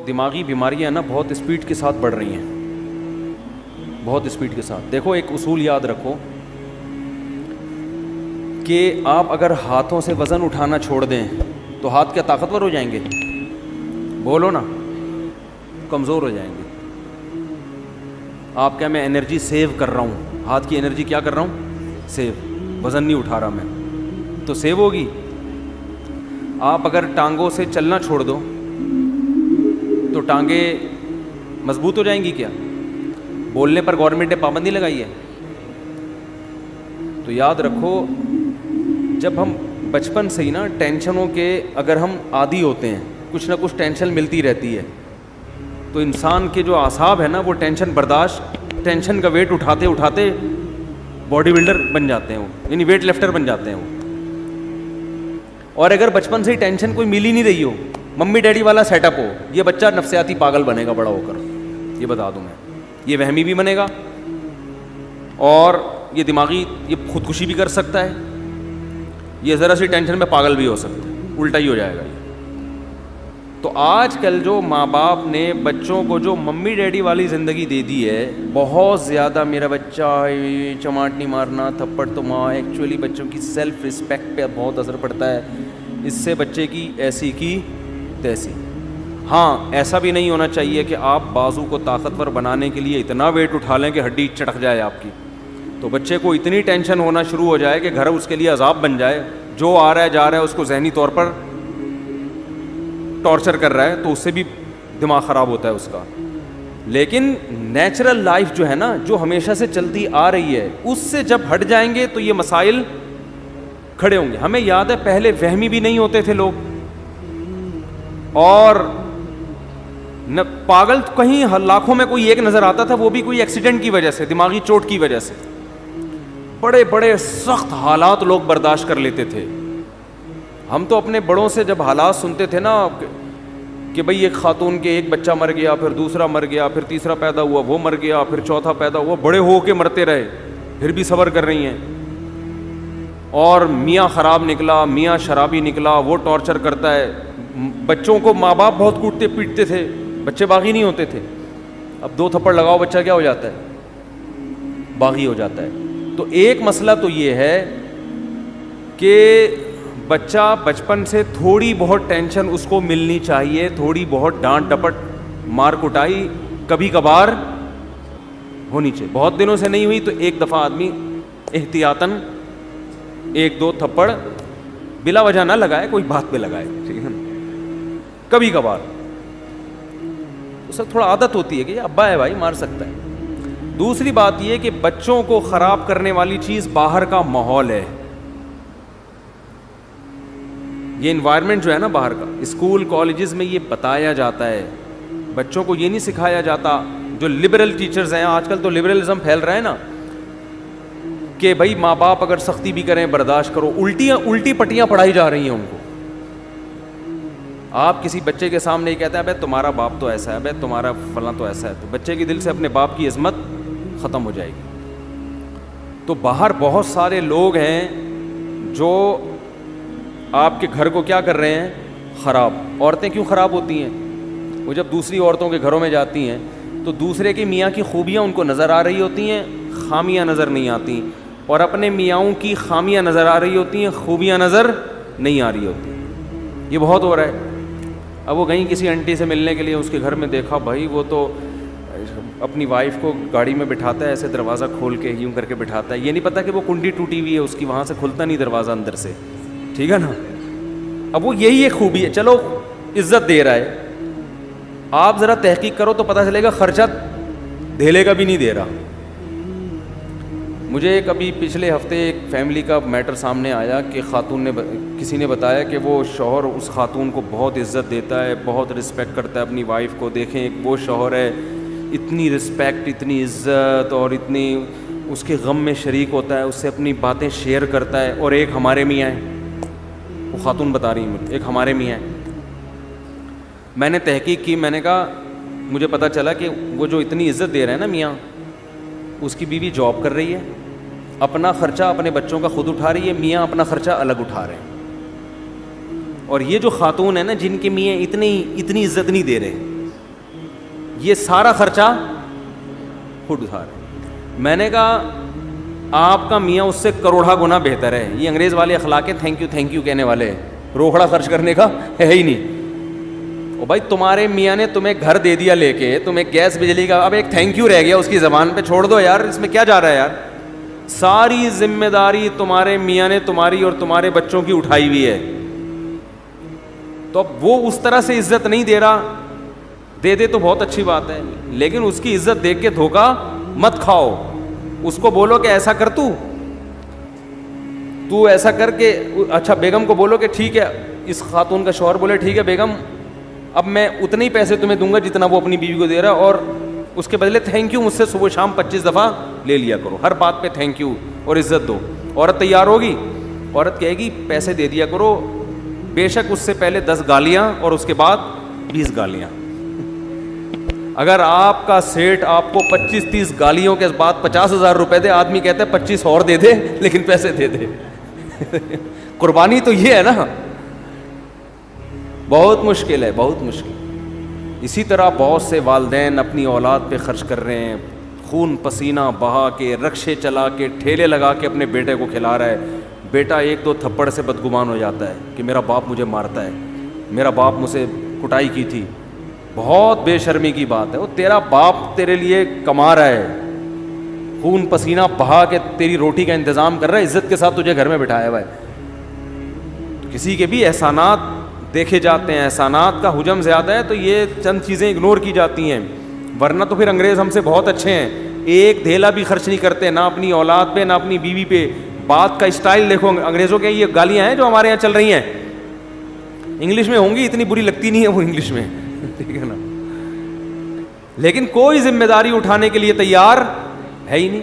دماغی بیماریاں نا بہت اسپیڈ کے ساتھ بڑھ رہی ہیں, بہت اسپیڈ کے ساتھ. دیکھو ایک اصول یاد رکھو کہ آپ اگر ہاتھوں سے وزن اٹھانا چھوڑ دیں تو ہاتھ کیا طاقتور ہو جائیں گے؟ بولو نا, کمزور ہو جائیں گے. آپ کیا, میں انرجی سیو کر رہا ہوں, ہاتھ کی انرجی کیا کر رہا ہوں, سیو, وزن نہیں اٹھا رہا میں, تو سیو ہوگی. آپ اگر ٹانگوں سے چلنا چھوڑ دو تو ٹانگیں مضبوط ہو جائیں گی کیا؟ بولنے پر گورنمنٹ نے پابندی لگائی ہے. تو یاد رکھو جب ہم بچپن سے ہی نا ٹینشنوں کے اگر ہم عادی ہوتے ہیں, کچھ نہ کچھ ٹینشن ملتی رہتی ہے, تو انسان کے جو اعصاب ہے نا وہ ٹینشن برداشت, ٹینشن کا ویٹ اٹھاتے اٹھاتے باڈی بلڈر بن جاتے ہیں وہ, یعنی ویٹ لفٹر بن جاتے ہیں وہ. اور اگر بچپن سے ہی ٹینشن کوئی مل ہی نہیں رہی ہو, ممی ڈیڈی والا سیٹ اپ ہو, یہ بچہ نفسیاتی پاگل بنے گا بڑا ہو کر, یہ بتا دوں میں. یہ وہمی بھی بنے گا اور یہ دماغی, یہ خودکشی بھی کر سکتا ہے, یہ ذرا سی ٹینشن میں پاگل بھی ہو سکتا ہے, الٹا ہی ہو جائے گا یہ. تو آج کل جو ماں باپ نے بچوں کو جو ممی ڈیڈی والی زندگی دے دی ہے, بہت زیادہ میرا بچہ چماٹ نہیں مارنا, تھپڑ تو ماں, ایکچولی بچوں کی سیلف رسپیکٹ پہ بہت اثر پڑتا ہے. اس سے بچے کی ایسی کی تیسی. ہاں ایسا بھی نہیں ہونا چاہیے کہ آپ بازو کو طاقتور بنانے کے لیے اتنا ویٹ اٹھا لیں کہ ہڈی چٹک جائے آپ کی, تو بچے کو اتنی ٹینشن ہونا شروع ہو جائے کہ گھر اس کے لیے عذاب بن جائے. جو آ رہا ہے جا رہا ہے اس کو ذہنی طور پر ٹارچر کر رہا ہے, تو اس سے بھی دماغ خراب ہوتا ہے اس کا. لیکن نیچرل لائف جو ہے نا, جو ہمیشہ سے چلتی آ رہی ہے, اس سے جب ہٹ جائیں گے تو یہ مسائل کھڑے ہوں گے. ہمیں یاد ہے پہلے وہمی بھی نہیں ہوتے تھے لوگ, اور پاگل کہیں لاکھوں میں کوئی ایک نظر آتا تھا, وہ بھی کوئی ایکسیڈنٹ کی وجہ سے, دماغی چوٹ کی وجہ سے. بڑے بڑے سخت حالات لوگ برداشت کر لیتے تھے. ہم تو اپنے بڑوں سے جب حالات سنتے تھے نا کہ بھئی ایک خاتون کے ایک بچہ مر گیا, پھر دوسرا مر گیا, پھر تیسرا پیدا ہوا وہ مر گیا, پھر چوتھا پیدا ہوا, بڑے ہو کے مرتے رہے, پھر بھی صبر کر رہی ہیں. اور میاں خراب نکلا, میاں شرابی نکلا, وہ ٹارچر کرتا ہے. بچوں کو ماں باپ بہت کوٹتے پیٹتے تھے, بچے باغی نہیں ہوتے تھے. اب 2 تھپڑ لگاؤ بچہ کیا ہو جاتا ہے, باغی ہو جاتا ہے. تو ایک مسئلہ تو یہ ہے کہ بچہ بچپن سے تھوڑی بہت ٹینشن اس کو ملنی چاہیے, تھوڑی بہت ڈانٹ ڈپٹ مار کٹائی کبھی کبھار ہونی چاہیے. بہت دنوں سے نہیں ہوئی تو ایک دفعہ آدمی احتیاطاً 1-2 تھپڑ بلا وجہ نہ لگائے, کوئی بات پہ لگائے, ٹھیک ہے, کبھی کبھار. اس سے تھوڑا عادت ہوتی ہے کہ ابا ہے بھائی مار سکتا ہے. دوسری بات یہ کہ بچوں کو خراب کرنے والی چیز باہر کا ماحول ہے. یہ انوائرمنٹ جو ہے نا باہر کا, اسکول کالجز میں یہ بتایا جاتا ہے, بچوں کو یہ نہیں سکھایا جاتا. جو لبرل ٹیچرز ہیں, آج کل تو لبرلزم پھیل رہا ہے نا, کہ بھائی ماں باپ اگر سختی بھی کریں برداشت کرو. الٹی پٹیاں پڑھائی جا رہی ہیں ان کو. آپ کسی بچے کے سامنے یہ کہتے ہیں ابے تمہارا باپ تو ایسا ہے, ابے تمہارا فلاں تو ایسا ہے, تو بچے کے دل سے اپنے باپ کی عظمت ختم ہو جائے گی. تو باہر بہت سارے لوگ ہیں جو آپ کے گھر کو کیا کر رہے ہیں, خراب. عورتیں کیوں خراب ہوتی ہیں؟ وہ جب دوسری عورتوں کے گھروں میں جاتی ہیں تو دوسرے کے میاں کی خوبیاں ان کو نظر آ رہی ہوتی ہیں, خامیاں نظر نہیں آتی, اور اپنے میاؤں کی خامیاں نظر آ رہی ہوتی ہیں, خوبیاں نظر نہیں آ رہی ہوتی. یہ بہت ہو رہا ہے. اب وہ گئیں کسی آنٹی سے ملنے کے لیے, اس کے گھر میں دیکھا بھائی وہ تو اپنی وائف کو گاڑی میں بٹھاتا ہے, ایسے دروازہ کھول کے یوں کر کے بٹھاتا ہے. یہ نہیں پتا کہ وہ کنڈی ٹوٹی ہوئی ہے اس کی, وہاں سے کھلتا نہیں دروازہ اندر سے, ٹھیک ہے نا. اب وہ یہی ایک خوبی ہے, چلو عزت دے رہا ہے. آپ ذرا تحقیق کرو تو پتہ چلے گا خرچہ دھیلے کا بھی نہیں دے رہا. مجھے کبھی پچھلے ہفتے ایک فیملی کا میٹر سامنے آیا کہ خاتون نے, کسی نے بتایا کہ وہ شوہر اس خاتون کو بہت عزت دیتا ہے, بہت رسپیکٹ کرتا ہے اپنی وائف کو. دیکھیں ایک وہ شوہر ہے, اتنی رسپیکٹ, اتنی عزت, اور اتنی اس کے غم میں شریک ہوتا ہے, اس سے اپنی باتیں شیئر کرتا ہے. اور ایک ہمارے میاں ہیں, وہ خاتون بتا رہی ہیں, ایک ہمارے میاں ہیں. میں نے تحقیق کی, میں نے کہا مجھے پتہ چلا کہ وہ جو اتنی عزت دے رہے ہیں نا میاں, اس کی بیوی جاب کر رہی ہے, اپنا خرچہ اپنے بچوں کا خود اٹھا رہی ہے, میاں اپنا خرچہ الگ اٹھا رہے ہیں. اور یہ جو خاتون ہے نا جن کے میاں اتنی عزت نہیں دے رہے, یہ سارا خرچہ خود اٹھا رہے ہیں. میں نے کہا آپ کا میاں اس سے کروڑا گنا بہتر ہے. یہ انگریز والے اخلاق ہے تھینک یو کہنے والے, روکڑا خرچ کرنے کا ہے ہی نہیں. او بھائی تمہارے میاں نے تمہیں گھر دے دیا لے کے, تمہیں گیس بجلی کا, اب ایک تھینک یو رہ گیا اس کی زبان پہ, چھوڑ دو یار, اس میں کیا جا رہا ہے یار. ساری ذمہ داری تمہارے میاں نے تمہاری اور تمہارے بچوں کی اٹھائی ہوئی ہے. تو اب وہ اس طرح سے عزت نہیں دے رہا, دے دے تو بہت اچھی بات ہے, لیکن اس کی عزت دیکھ کے دھوکا مت کھاؤ. اس کو بولو کہ ایسا کر, تو ایسا کر کے, اچھا بیگم کو بولو کہ ٹھیک ہے, اس خاتون کا شوہر بولے ٹھیک ہے بیگم اب میں اتنے ہی پیسے تمہیں دوں گا جتنا وہ اپنی بیوی کو دے رہا ہے, اور اس کے بدلے تھینک یو مجھ سے صبح شام 25 دفعہ لے لیا کرو, ہر بات پہ تھینک یو اور عزت دو. عورت تیار ہوگی, عورت کہے گی پیسے دے دیا کرو, بے شک اس سے پہلے 10 گالیاں اور اس کے بعد 20 گالیاں. اگر آپ کا سیٹ آپ کو 25-30 گالیوں کے بعد 50,000 روپے دے, آدمی کہتا ہے 25 اور دے دے لیکن پیسے دے دے. قربانی تو یہ ہے نا, بہت مشکل ہے, بہت مشکل. اسی طرح بہت سے والدین اپنی اولاد پہ خرچ کر رہے ہیں, خون پسینہ بہا کے, رکشے چلا کے, ٹھیلے لگا کے اپنے بیٹے کو کھلا رہا ہے. بیٹا 1-2 تھپڑ سے بدگمان ہو جاتا ہے کہ میرا باپ مجھے مارتا ہے, میرا باپ مجھ سے کٹائی کی تھی. بہت بے شرمی کی بات ہے, وہ تیرا باپ تیرے لیے کما رہا ہے, خون پسینہ بہا کے تیری روٹی کا انتظام کر رہا ہے, عزت کے ساتھ تجھے گھر میں بٹھایا ہوا ہے. کسی کے بھی احسانات دیکھے جاتے ہیں, احسانات کا حجم زیادہ ہے تو یہ چند چیزیں اگنور کی جاتی ہیں, ورنہ تو پھر انگریز ہم سے بہت اچھے ہیں, ایک دھیلا بھی خرچ نہیں کرتے, نہ اپنی اولاد پہ نہ اپنی بیوی پہ. بات کا اسٹائل دیکھو انگریزوں کے, یہ گالیاں ہیں جو ہمارے یہاں چل رہی ہیں انگلش میں ہوں گی, اتنی بری لگتی نہیں ہے وہ انگلش میں, ٹھیک ہے نا, لیکن کوئی ذمہ داری اٹھانے کے لیے تیار ہے ہی نہیں.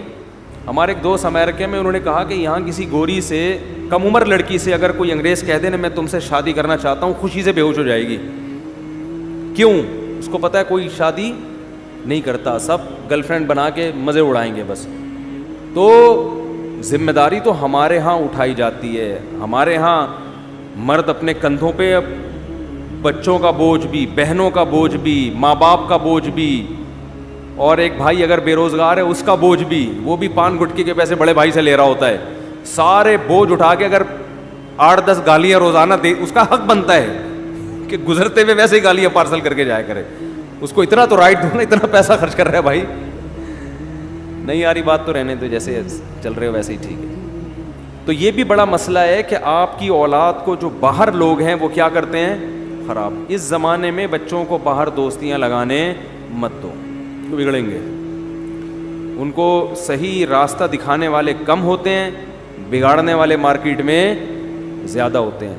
ہمارے ایک دوست امریکہ میں, انہوں نے کہا کہ یہاں کسی گوری سے, کم عمر لڑکی سے اگر کوئی انگریز کہہ دے نا میں تم سے شادی کرنا چاہتا ہوں, خوشی سے بے ہوش ہو جائے گی. کیوں؟ اس کو پتہ ہے کوئی شادی نہیں کرتا, سب گرل فرینڈ بنا کے مزے اڑائیں گے بس. تو ذمہ داری تو ہمارے ہاں اٹھائی جاتی ہے. ہمارے ہاں مرد اپنے کندھوں پہ بچوں کا بوجھ بھی, بہنوں کا بوجھ بھی, ماں باپ کا بوجھ بھی, اور ایک بھائی اگر بے روزگار ہے اس کا بوجھ بھی, وہ بھی پان گٹکی کے پیسے بڑے بھائی سے لے رہا ہوتا ہے. سارے بوجھ اٹھا کے اگر 8-10 گالیاں روزانہ دے, اس کا حق بنتا ہے کہ گزرتے ہوئے ویسے ہی گالیاں پارسل کر کے جایا کرے. اس کو اتنا تو رائٹ دو نا, اتنا پیسہ خرچ کر رہا ہے بھائی. نہیں آ رہی بات تو رہنے دو, جیسے چل رہے ہو ویسے ہی ٹھیک ہے. تو یہ بھی بڑا مسئلہ ہے کہ آپ کی اولاد کو جو باہر لوگ ہیں وہ کیا کرتے ہیں, خراب. اس زمانے میں بچوں کو باہر دوستیاں لگانے مت دو, تو بگڑیں گے. ان کو صحیح راستہ دکھانے والے کم ہوتے ہیں, بگاڑنے والے مارکیٹ میں زیادہ ہوتے ہیں.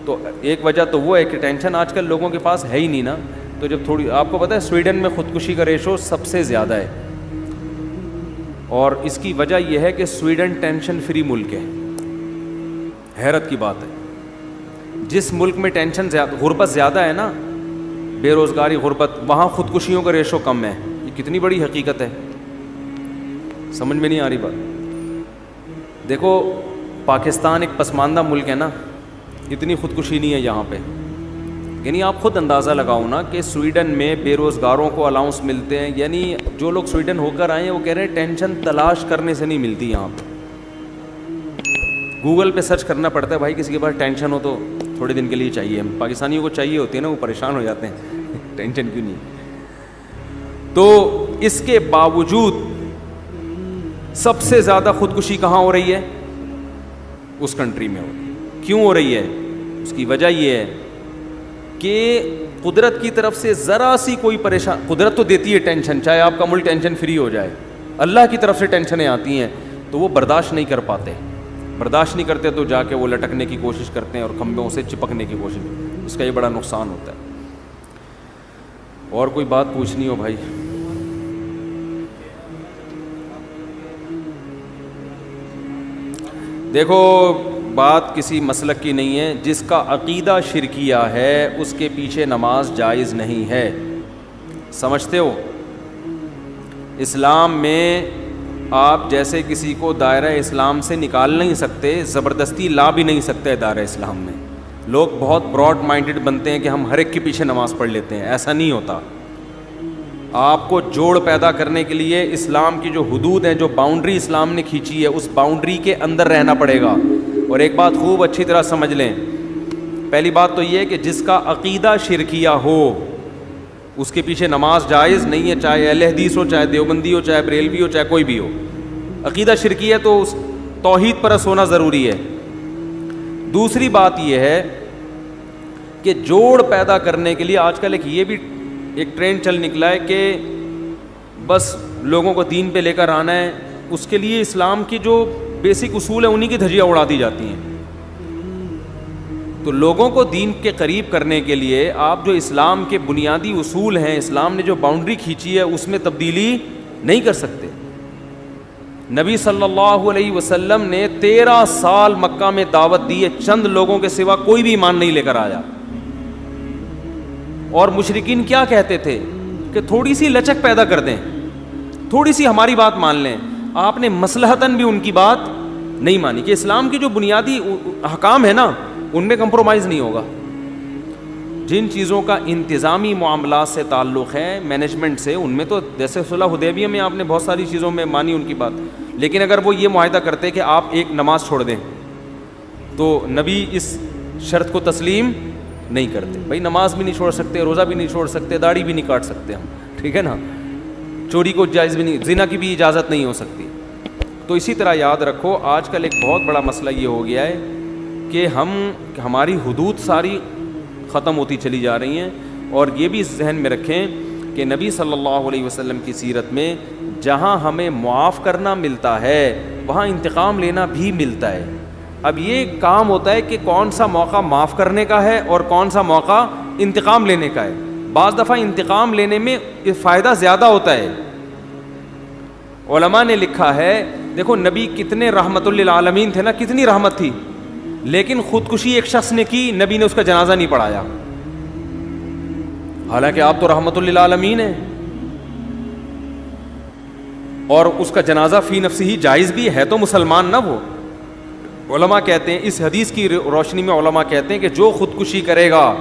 تو ایک وجہ تو وہ ہے کہ ٹینشن آج کل لوگوں کے پاس ہے ہی نہیں نا. تو جب تھوڑی, آپ کو پتہ ہے سویڈن میں خودکشی کا ریشو سب سے زیادہ ہے, اور اس کی وجہ یہ ہے کہ سویڈن ٹینشن فری ملک ہے. حیرت کی بات ہے, جس ملک میں ٹینشن زیادہ, غربت زیادہ ہے نا, بے روزگاری, غربت, وہاں خودکشیوں کا ریشو کم ہے. یہ کتنی بڑی حقیقت ہے, سمجھ میں نہیں آ رہی بات. دیکھو پاکستان ایک پسماندہ ملک ہے نا, اتنی خودکشی نہیں ہے یہاں پہ. یعنی آپ خود اندازہ لگاؤ نا کہ سویڈن میں بے روزگاروں کو الاؤنس ملتے ہیں. یعنی جو لوگ سویڈن ہو کر آئے ہیں وہ کہہ رہے ہیں ٹینشن تلاش کرنے سے نہیں ملتی یہاں پہ. گوگل پہ سرچ کرنا پڑتا ہے بھائی, کسی کے پاس ٹینشن ہو تو تھوڑے دن کے لیے چاہیے. ہم پاکستانیوں کو چاہیے ہوتی ہے نا, وہ پریشان ہو جاتے ہیں ٹینشن کیوں نہیں. تو اس کے باوجود سب سے زیادہ خودکشی کہاں ہو رہی ہے, اس کنٹری میں ہو رہی ہے. کیوں ہو رہی ہے؟ اس کی وجہ یہ ہے کہ قدرت کی طرف سے ذرا سی کوئی پریشان, قدرت تو دیتی ہے ٹینشن, چاہے آپ کا ملک ٹینشن فری ہو جائے, اللہ کی طرف سے ٹینشنیں آتی ہیں تو وہ برداشت نہیں کر پاتے. برداشت نہیں کرتے تو جا کے وہ لٹکنے کی کوشش کرتے ہیں اور کھمبوں سے چپکنے کی کوشش. اس کا یہ بڑا نقصان ہوتا ہے. اور کوئی بات پوچھنی ہو بھائی؟ دیکھو بات کسی مسلک کی نہیں ہے, جس کا عقیدہ شرکیہ ہے اس کے پیچھے نماز جائز نہیں ہے. سمجھتے ہو؟ اسلام میں آپ جیسے کسی کو دائرہ اسلام سے نکال نہیں سکتے, زبردستی لا بھی نہیں سکتے دائرہ اسلام میں. لوگ بہت براڈ مائنڈڈ بنتے ہیں کہ ہم ہر ایک کے پیچھے نماز پڑھ لیتے ہیں, ایسا نہیں ہوتا. آپ کو جوڑ پیدا کرنے کے لیے اسلام کی جو حدود ہیں, جو باؤنڈری اسلام نے کھینچی ہے, اس باؤنڈری کے اندر رہنا پڑے گا. اور ایک بات خوب اچھی طرح سمجھ لیں, پہلی بات تو یہ ہے کہ جس کا عقیدہ شرکیہ ہو اس کے پیچھے نماز جائز نہیں ہے, چاہے اہل حدیث ہو, چاہے دیوبندی ہو, چاہے بریلوی ہو, چاہے کوئی بھی ہو. عقیدہ شرکیہ ہے تو اس توحید پرست ہونا ضروری ہے. دوسری بات یہ ہے کہ جوڑ پیدا کرنے کے لیے آج کل یہ بھی ایک ٹرینڈ چل نکلا ہے کہ بس لوگوں کو دین پہ لے کر آنا ہے. اس کے لیے اسلام کی جو بیسک اصول ہیں انہی کی دھجیاں اڑا دی جاتی ہیں. تو لوگوں کو دین کے قریب کرنے کے لیے آپ جو اسلام کے بنیادی اصول ہیں, اسلام نے جو باؤنڈری کھینچی ہے, اس میں تبدیلی نہیں کر سکتے. نبی صلی اللہ علیہ وسلم نے 13 سال مکہ میں دعوت دی ہے, چند لوگوں کے سوا کوئی بھی ایمان نہیں لے کر آیا. اور مشرکین کیا کہتے تھے کہ تھوڑی سی لچک پیدا کر دیں, تھوڑی سی ہماری بات مان لیں. آپ نے مصلحتاً بھی ان کی بات نہیں مانی کہ اسلام کی جو بنیادی احکام ہے نا ان میں کمپرومائز نہیں ہوگا. جن چیزوں کا انتظامی معاملات سے تعلق ہے, مینجمنٹ سے, ان میں تو جیسے صلح حدیبیہ میں آپ نے بہت ساری چیزوں میں مانی ان کی بات, لیکن اگر وہ یہ معاہدہ کرتے کہ آپ ایک نماز چھوڑ دیں تو نبی اس شرط کو تسلیم نہیں کرتے. بھائی نماز بھی نہیں چھوڑ سکتے, روزہ بھی نہیں چھوڑ سکتے, داڑھی بھی نہیں کاٹ سکتے ہم, ٹھیک ہے نا, چوری کو جائز بھی نہیں, زنا کی بھی اجازت نہیں ہو سکتی. تو اسی طرح یاد رکھو آج کل ایک بہت بڑا مسئلہ یہ ہو گیا ہے کہ ہماری حدود ساری ختم ہوتی چلی جا رہی ہیں. اور یہ بھی ذہن میں رکھیں کہ نبی صلی اللہ علیہ وسلم کی سیرت میں جہاں ہمیں معاف کرنا ملتا ہے وہاں انتقام لینا بھی ملتا ہے. اب یہ کام ہوتا ہے کہ کون سا موقع معاف کرنے کا ہے اور کون سا موقع انتقام لینے کا ہے. بعض دفعہ انتقام لینے میں فائدہ زیادہ ہوتا ہے. علماء نے لکھا ہے, دیکھو نبی کتنے رحمت للعالمین تھے نا, کتنی رحمت تھی, لیکن خودکشی ایک شخص نے کی, نبی نے اس کا جنازہ نہیں پڑھایا, حالانکہ آپ تو رحمت للعالمین ہیں. اور اس کا جنازہ فی نفسی ہی جائز بھی ہے, تو مسلمان نہ وہ. علماء کہتے ہیں, اس حدیث کی روشنی میں علماء کہتے ہیں کہ جو خودکشی کرے گا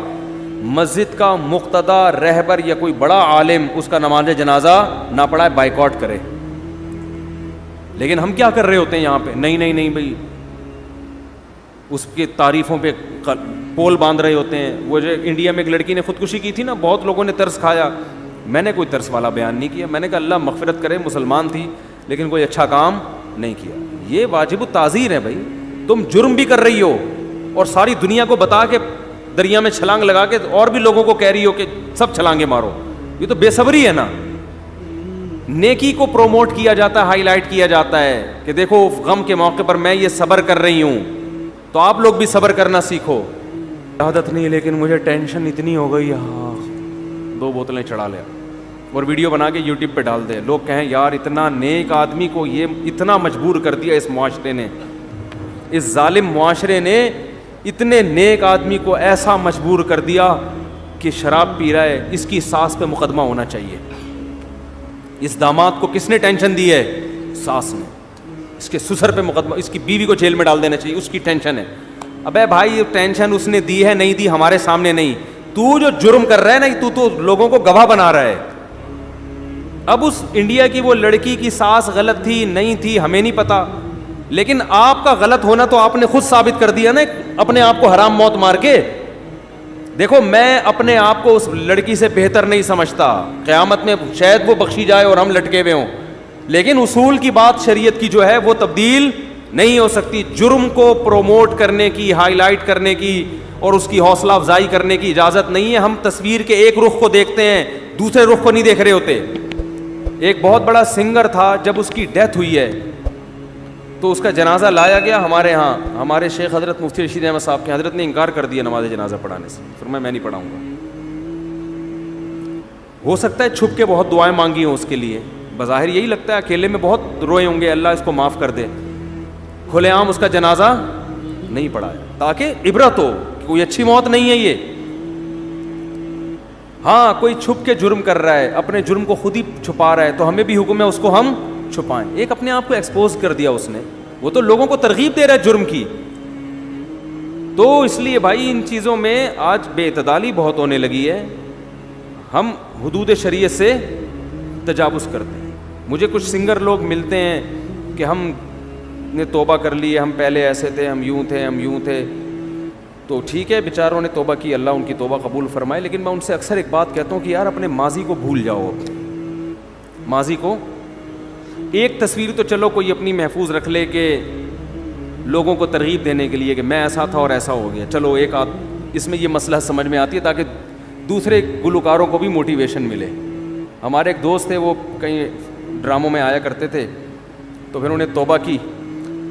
مسجد کا مقتدی رہبر یا کوئی بڑا عالم اس کا نماز جنازہ نہ پڑھائے, بائیکاٹ کرے. لیکن ہم کیا کر رہے ہوتے ہیں یہاں پہ, نہیں بھائی اس کی تعریفوں پہ پول باندھ رہے ہوتے ہیں. وہ جو انڈیا میں ایک لڑکی نے خودکشی کی تھی نا, بہت لوگوں نے ترس کھایا. میں نے کوئی ترس والا بیان نہیں کیا, میں نے کہا اللہ مغفرت کرے, مسلمان تھی لیکن کوئی اچھا کام نہیں کیا. یہ واجب التعزیر ہے بھائی. تم جرم بھی کر رہی ہو اور ساری دنیا کو بتا کے دریا میں چھلانگ لگا کے اور بھی لوگوں کو کہہ رہی ہو کہ سب چھلانگیں مارو. یہ تو بے صبری ہے نا. نیکی کو پروموٹ کیا جاتا ہے, ہائی لائٹ کیا جاتا ہے کہ دیکھو غم کے موقع پر میں یہ صبر کر رہی ہوں, تو آپ لوگ بھی صبر کرنا سیکھو. عادت نہیں لیکن مجھے ٹینشن اتنی ہو گئی, 2 بوتلیں چڑھا لیا اور ویڈیو بنا کے یوٹیوب پہ ڈال دے. لوگ کہیں یار اتنا نیک آدمی کو یہ اتنا مجبور کر دیا اس معاشرے نے, اس ظالم معاشرے نے اتنے نیک آدمی کو ایسا مجبور کر دیا کہ شراب پی رہا ہے, اس کی ساس پہ مقدمہ ہونا چاہیے. اس داماد کو کس نے ٹینشن دی ہے؟ ساس نے. اس کے سسر پہ مقدمہ, اس کی بیوی کو جیل میں ڈال دینا چاہیے, اس کی ٹینشن ہے. ابے بھائی ٹینشن اس نے دی ہے, نہیں دی, ہمارے سامنے نہیں. تو جو جرم کر رہا ہے نا, تو لوگوں کو گواہ بنا رہا ہے. اب اس انڈیا کی وہ لڑکی کی ساس غلط تھی نہیں تھی ہمیں نہیں پتا, لیکن آپ کا غلط ہونا تو آپ نے خود ثابت کر دیا نا اپنے آپ کو حرام موت مار کے. دیکھو میں اپنے آپ کو اس لڑکی سے بہتر نہیں سمجھتا, قیامت میں شاید وہ بخشی جائے اور ہم لٹکے ہوئے ہوں, لیکن اصول کی بات شریعت کی جو ہے وہ تبدیل نہیں ہو سکتی. جرم کو پروموٹ کرنے کی, ہائی لائٹ کرنے کی اور اس کی حوصلہ افزائی کرنے کی اجازت نہیں ہے. ہم تصویر کے ایک رخ کو دیکھتے ہیں, دوسرے رخ کو نہیں دیکھ رہے ہوتے. ایک بہت بڑا سنگر تھا, جب اس کی ڈیتھ ہوئی ہے تو اس کا جنازہ لایا گیا ہمارے ہاں. ہمارے شیخ حضرت مفتی رشید احمد صاحب کے حضرت نے انکار کر دیا نماز جنازہ پڑھانے سے, فرمایا میں نہیں پڑھاؤں گا. ہو سکتا ہے چھپ کے بہت دعائیں مانگی ہوں اس کے لیے, بظاہر یہی لگتا ہے اکیلے میں بہت روئے ہوں گے اللہ اس کو معاف کر دے, کھلے عام اس کا جنازہ نہیں پڑھایا تاکہ عبرت ہو کہ کوئی اچھی موت نہیں ہے یہ. ہاں کوئی چھپ کے جرم کر رہا ہے, اپنے جرم کو خود ہی چھپا رہا ہے, تو ہمیں بھی حکم ہے اس کو ہم چھپائیں. ایک اپنے آپ کو ایکسپوز کر دیا اس نے, وہ تو لوگوں کو ترغیب دے رہا ہے جرم کی. تو اس لیے بھائی ان چیزوں میں آج بے اعتدالی بہت ہونے لگی ہے. ہم حدود شریعت سے تجاوز کرتے ہیں. مجھے کچھ سنگر لوگ ملتے ہیں کہ ہم نے توبہ کر لی ہے, ہم پہلے ایسے تھے, ہم یوں تھے, ہم یوں تھے. تو ٹھیک ہے, بیچاروں نے توبہ کی, اللہ ان کی توبہ قبول فرمائے, لیکن میں ان سے اکثر ایک بات کہتا ہوں کہ یار اپنے ماضی کو بھول جاؤ. ماضی کو, ایک تصویر تو چلو کوئی اپنی محفوظ رکھ لے کہ لوگوں کو ترغیب دینے کے لیے کہ میں ایسا تھا اور ایسا ہو گیا, چلو ایک اس میں یہ مسئلہ سمجھ میں آتی ہے تاکہ دوسرے گلوکاروں کو بھی موٹیویشن ملے. ہمارے ایک دوست تھے, وہ کہیں ڈراموں میں آیا کرتے تھے, تو پھر انہوں نے توبہ کی,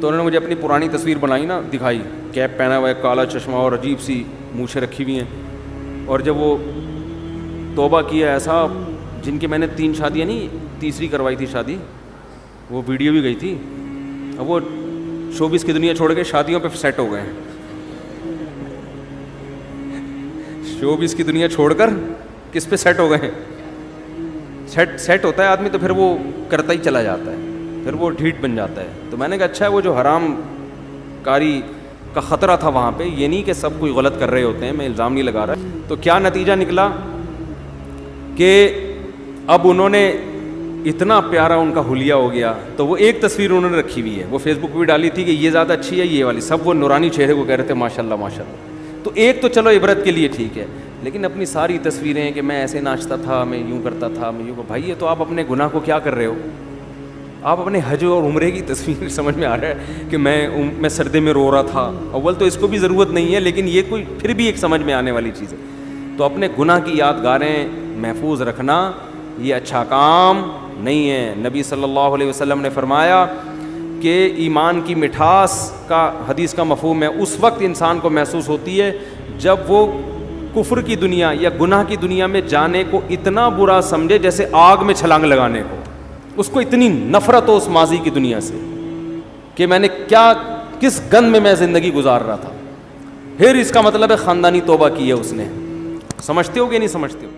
تو انہوں نے مجھے اپنی پرانی تصویر بنائی نا, دکھائی, کیپ پہنا ہوا ہے, کالا چشمہ اور عجیب سی مونچھیں رکھی ہوئی ہیں, اور جب وہ توبہ کیا ایسا, جن کی میں نے 3 شادیاں نہیں, تیسری کروائی تھی شادی, وہ ویڈیو بھی گئی تھی. اب وہ شوبز کی دنیا چھوڑ کے شادیوں پہ سیٹ ہو گئے ہیں. شوبز کی دنیا چھوڑ کر کس پہ سیٹ ہو گئے ہیں؟ سیٹ ہوتا ہے آدمی تو پھر وہ کرتا ہی چلا جاتا ہے, پھر وہ ڈھیٹ بن جاتا ہے. تو میں نے کہا اچھا ہے, وہ جو حرام کاری کا خطرہ تھا وہاں پہ, یہ نہیں کہ سب کوئی غلط کر رہے ہوتے ہیں, میں الزام نہیں لگا رہا. تو کیا نتیجہ نکلا کہ اب انہوں نے اتنا پیارا ان کا حلیہ ہو گیا, تو وہ ایک تصویر انہوں نے رکھی ہوئی ہے, وہ فیس بک پہ بھی ڈالی تھی کہ یہ زیادہ اچھی ہے, یہ والی, سب وہ نورانی چہرے کو کہہ رہے تھے ماشاء اللہ ماشاء اللہ. تو ایک تو چلو عبرت کے لیے ٹھیک ہے, لیکن اپنی ساری تصویریں کہ میں ایسے ناچتا تھا, میں یوں کرتا تھا, میں یوں, بھائی یہ تو آپ اپنے گناہ کو کیا کر رہے ہو. آپ اپنے حج اور عمرے کی تصویر سمجھ میں آ رہا ہے کہ میں سردی میں رو رہا تھا. اول تو اس کو بھی ضرورت نہیں ہے, لیکن یہ کوئی پھر بھی ایک سمجھ میں آنے والی چیز ہے. تو اپنے گناہ کی یادگاریں محفوظ رکھنا یہ اچھا کام نہیں ہے. نبی صلی اللہ علیہ وسلم نے فرمایا کہ ایمان کی مٹھاس کا حدیث کا مفہوم ہے, اس وقت انسان کو محسوس ہوتی ہے جب وہ کفر کی دنیا یا گناہ کی دنیا میں جانے کو اتنا برا سمجھے جیسے آگ میں چھلانگ لگانے کو. اس کو اتنی نفرت ہو اس ماضی کی دنیا سے کہ میں نے کس گند میں زندگی گزار رہا تھا. پھر اس کا مطلب ہے خاندانی توبہ کی ہے اس نے. سمجھتے ہو کہ نہیں سمجھتے ہو؟